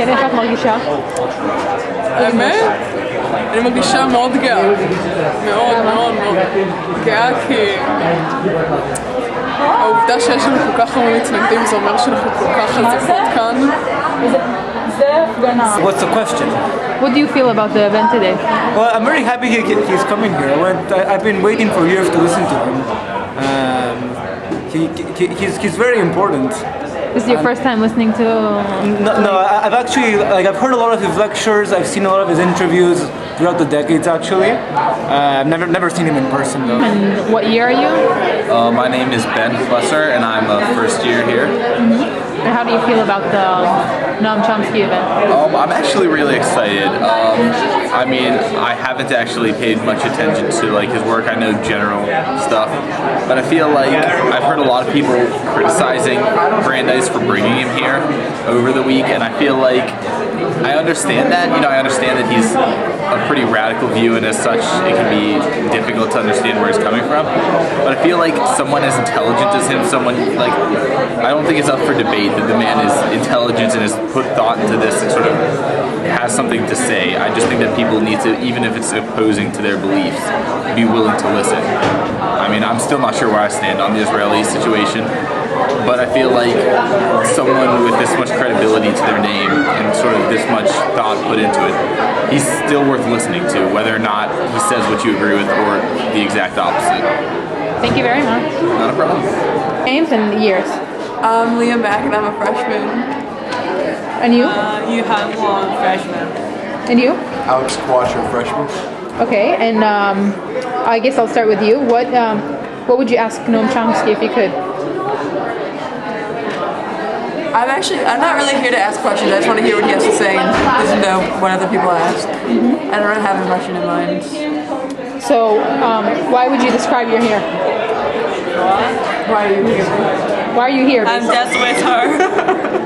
כן, איך את מרגישה? האמת? אני מרגישה מאוד גאה. מאוד מאוד מאוד גאה כי העובדה שיש לנו כל כך הרבה מתנגדים זה אומר שאנחנו כל כך חזקות כאן. What's the question? What do you feel about the event today? Well, I'm very happy he's coming here. I've been waiting for years to listen to him. He's very important. This is your first time listening to... No, I've actually I've heard a lot of his lectures. I've seen a lot of his interviews throughout the decades. Actually, I've never seen him in person though. And what year are you? My name is Ben Flesser, and I'm a first year here. And how do you feel about the Noam Chomsky event? I'm actually really excited. I mean, I haven't actually paid much attention to like his work. I know general stuff, but I feel like I've heard a lot of people criticizing Brandeis for bringing him here over the week, and I feel like I understand that. You know, I understand that he's a pretty radical view, and as such, it can be difficult to understand where he's coming from. But I feel like someone as intelligent as him, someone like, I don't think it's up for debate that the man is intelligent and has put thought into this and sort of has something to say. I just think that people need to, even if it's opposing to their beliefs, be willing to listen. I mean, I'm still not sure where I stand on the Israeli situation, but I feel like someone with this much credibility to their name and sort of this much thought put into it, he's still worth listening to, whether or not he says what you agree with or the exact opposite. Thank you very much. Not a problem. Names and years. I'm Leah Mack and I'm a freshman. And you? You have one freshman. And you? Alex Quattro, freshman. Okay, and I guess I'll start with you. What would you ask Noam Chomsky if you could? I'm not really here to ask questions. I just want to hear what he has to say and listen to what other people ask. I don't really have a question in mind. So, why would you describe you're here? Why are you here? Why are you here? I'm just with her.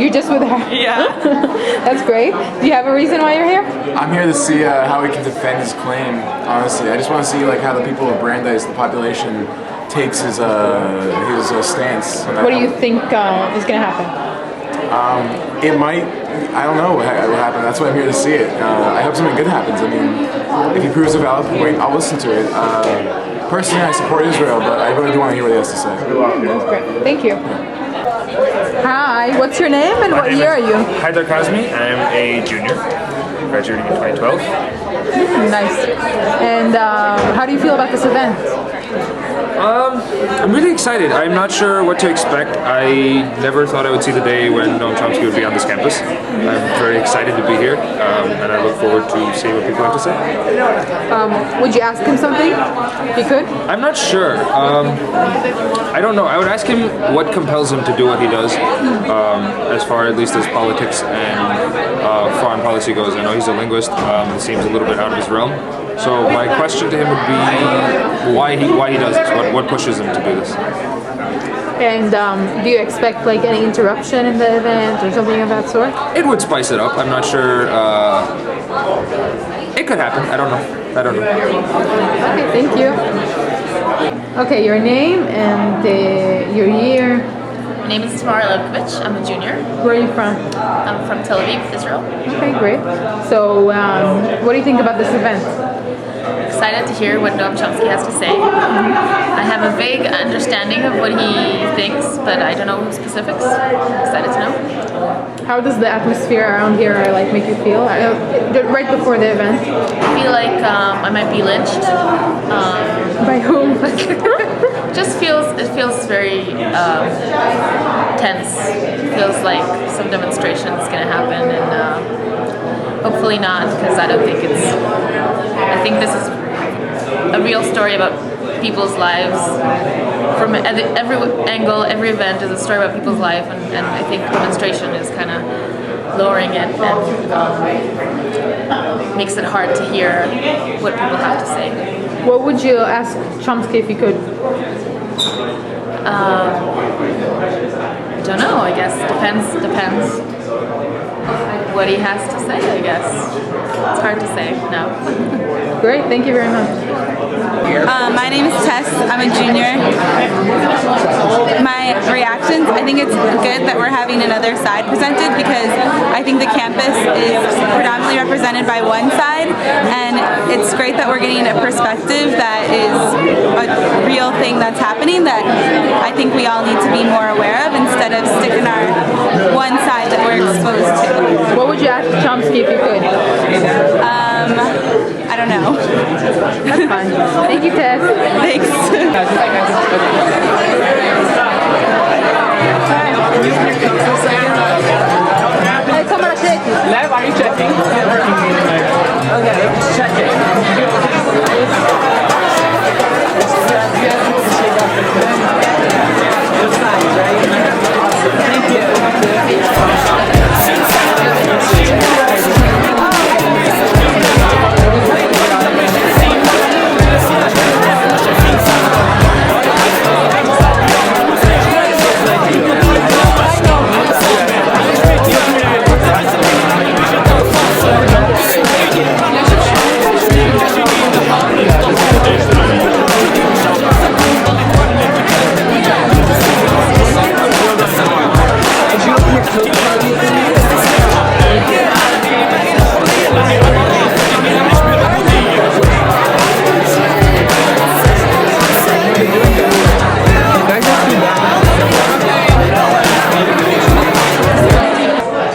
You're just with her? Yeah. That's great. Do you have a reason why you're here? I'm here to see how he can defend his claim. Honestly, I just want to see like how the people of Brandeis, the population, takes his stance. What do you think is going to happen? It might. I don't know what will happen. That's why I'm here to see it. I hope something good happens. I mean, if he proves a valid point, I'll listen to it. Personally, I support Israel, but I really do want to hear what he has to say. That's great. Thank you. Hi, what's your name and what year are you? Haidar Kazmi. I'm a junior, graduating in 2012. Nice. And how do you feel about this event? I'm really excited. I'm not sure what to expect. I never thought I would see the day when Noam Chomsky would be on this campus. I'm very excited to be here, and I look forward to seeing what people have to say. Would you ask him something if you could? I'm not sure. I don't know. I would ask him what compels him to do what he does, as far at least as politics and foreign policy goes. I know he's a linguist. It seems a little bit out of his realm. So my question to him would be why he does this. What pushes him to do this? And do you expect like any interruption in the event or something of that sort? It would spice it up. I'm not sure. It could happen. I don't know. Okay, thank you. Okay, your name and your year. My name is Tamara Levkovich. I'm a junior. Where are you from? I'm from Tel Aviv, Israel. Okay, great. So, what do you think about this event? Excited to hear what Noam Chomsky has to say. I have a vague understanding of what he thinks, but I don't know specifics. Excited to know. How does the atmosphere around here like make you feel? Right before the event? I feel like I might be lynched. By whom? It feels very tense. It feels like some demonstration is going to happen, and hopefully not, because I don't think it's. I think this is a real story about people's lives. From every angle, every event is a story about people's life, and I think demonstration is kind of lowering it and makes it hard to hear what people have to say. What would you ask Chomsky if you could? Don't know, I guess. Depends what he has to say, I guess. It's hard to say now. Great, thank you very much. My name is Tess. I'm a junior. My reactions, I think it's good that we're having another side presented because I think the campus is predominantly represented by one side, and it's great that we're getting a perspective that is a real thing that's happening that I think we all need to be more aware of instead of sticking our one side that we're exposed to. What would you ask Chomsky if you could? I don't know. That's fine. Thank you, Tess. Thanks. Hey, come on, check. Live, are you checking? Okay, let's check it. Thank you.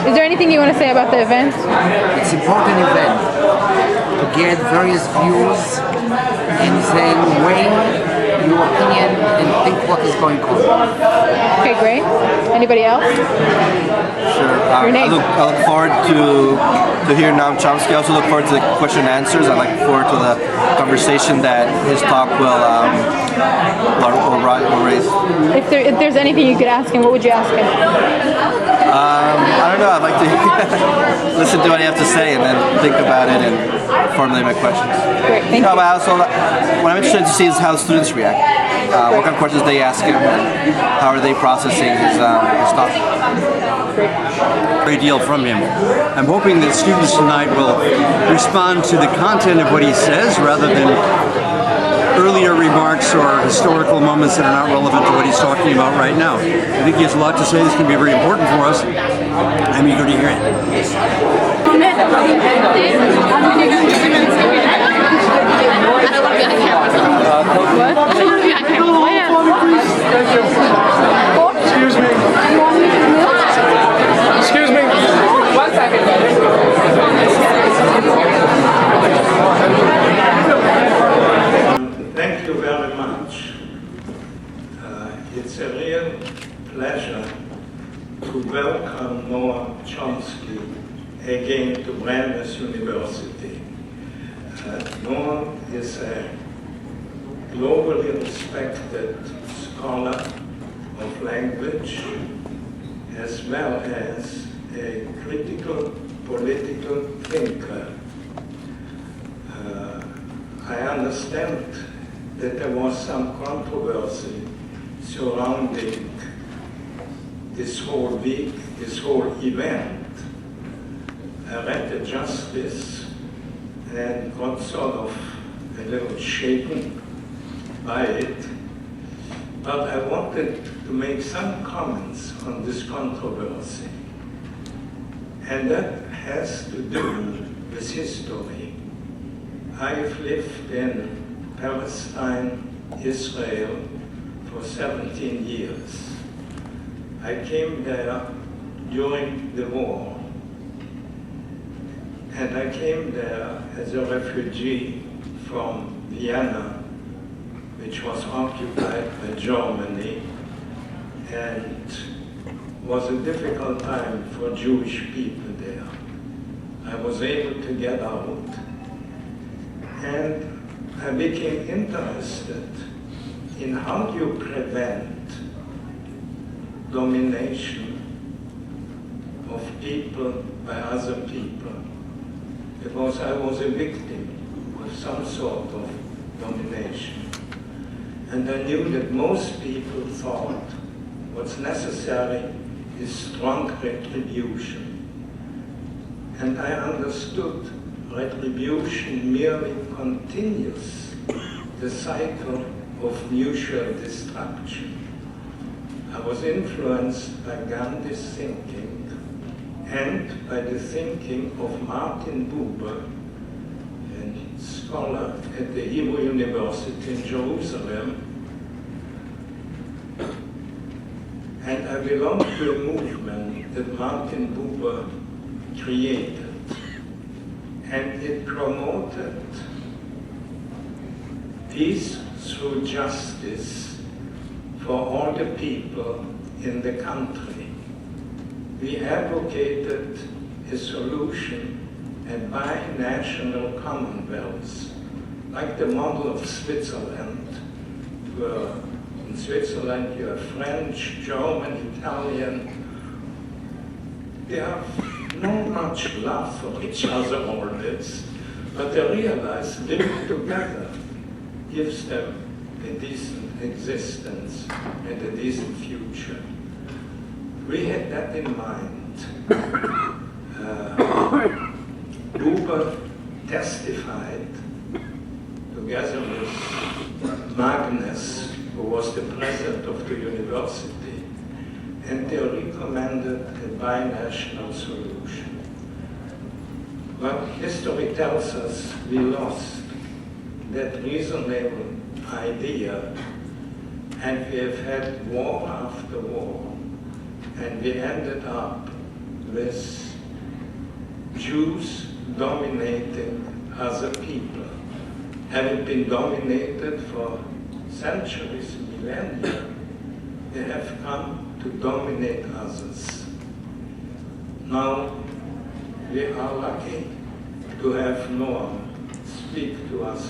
Is there anything you want to say about the event? It's an important event to get various views and say, weigh your opinion and think what is going on. Okay, great. Anybody else? Sure. Your name? I look forward to hearing Noam Chomsky. I also look forward to the question and answers. I look forward to the conversation that his talk will raise. If there's anything you could ask him, what would you ask him? I don't know. I'd like to listen to what you have to say and then think about it and formulate my questions. Great, thank No, you. but also, what I'm interested to see is how students react. What kind of questions they ask him and how are they processing his talk. A great deal from him. I'm hoping that students tonight will respond to the content of what he says rather than earlier remarks or historical moments that are not relevant to what he's talking about right now. I think he has a lot to say that's going to be very important for us. I'm eager to hear it. I don't want to be on camera. What? I don't want to be on camera. Oh, yeah. Excuse me. Excuse me. 1 second. Thank you very much. It's a real pleasure to welcome Noam Chomsky again to Brandeis University. Noam is a globally respected scholar of language as well as a critical political thinker. I understand that there was some controversy surrounding this whole week, this whole event. I read the justice and got sort of a little shaken by it, but I wanted to make some comments on this controversy. And that has to do with history. I've lived in Palestine, Israel, for 17 years. I came there during the war. And I came there as a refugee from Vienna, which was occupied by Germany, and was a difficult time for Jewish people there. I was able to get out, and I became interested in how do you prevent domination of people by other people, because I was a victim of some sort of domination. And I knew that most people thought what's necessary is strong retribution. And I understood retribution merely continues the cycle of mutual destruction. I was influenced by Gandhi's thinking and by the thinking of Martin Buber, a scholar at the Hebrew University in Jerusalem. And I belong to a movement that Martin Buber created, and it promoted peace through justice for all the people in the country. We advocated a solution, a bi-national commonwealth, like the model of Switzerland, where in Switzerland you have French, German, Italian. They have no much love for each other or this, but they realize living together gives them a decent existence and a decent future. We had that in mind. Buber testified together with Magnus, who was the president of the university, and they recommended a bi-national solution. But history tells us we lost that reasonable idea, and we have had war after war, and we ended up with Jews dominating other people, having been dominated for centuries, millennia. They have come to dominate others. Now we are lucky to have Noam speak to us